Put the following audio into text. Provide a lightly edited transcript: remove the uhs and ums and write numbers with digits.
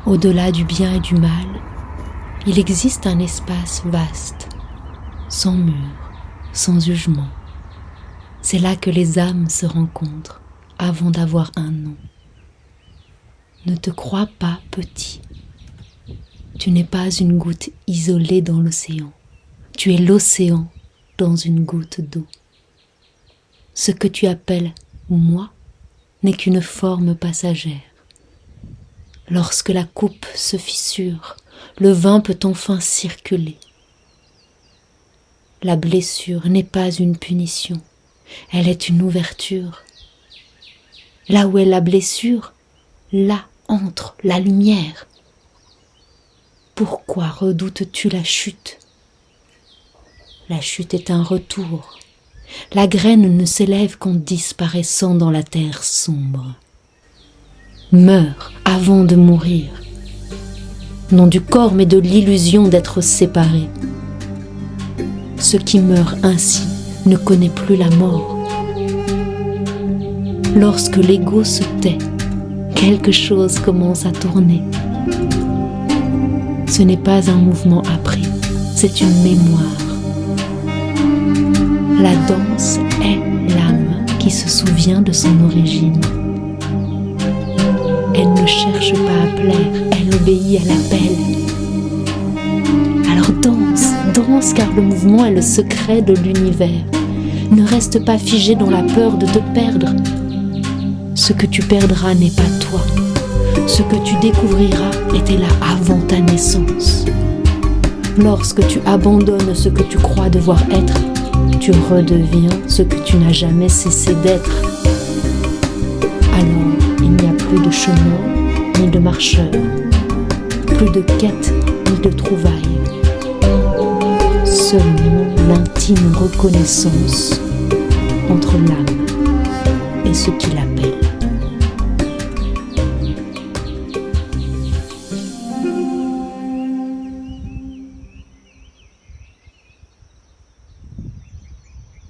Au-delà du bien et du mal, il existe un espace vaste, sans mur, sans jugement. C'est là que les âmes se rencontrent avant d'avoir un nom. Ne te crois pas petit. Tu n'es pas une goutte isolée dans l'océan. Tu es l'océan dans une goutte d'eau. Ce que tu appelles « moi » n'est qu'une forme passagère. Lorsque la coupe se fissure, le vin peut enfin circuler. La blessure n'est pas une punition, elle est une ouverture. Là où est la blessure, là entre la lumière. Pourquoi redoutes-tu la chute ? La chute est un retour. La graine ne s'élève qu'en disparaissant dans la terre sombre. Meurs avant de mourir. Non du corps mais de l'illusion d'être séparé. Ce qui meurt ainsi ne connaît plus la mort. Lorsque l'ego se tait, quelque chose commence à tourner. Ce n'est pas un mouvement appris, c'est une mémoire. La danse est l'âme qui se souvient de son origine. Elle ne cherche pas à plaire, elle obéit à l'appel. Alors danse, danse car le mouvement est le secret de l'univers. Ne reste pas figé dans la peur de te perdre. Ce que tu perdras n'est pas toi. Ce que tu découvriras était là avant ta naissance. Lorsque tu abandonnes ce que tu crois devoir être, tu redeviens ce que tu n'as jamais cessé d'être. Alors, il n'y a plus de chemin, ni de marcheur, plus de quête, ni de trouvailles. Seulement l'intime reconnaissance entre l'âme et ce qui l'appelle.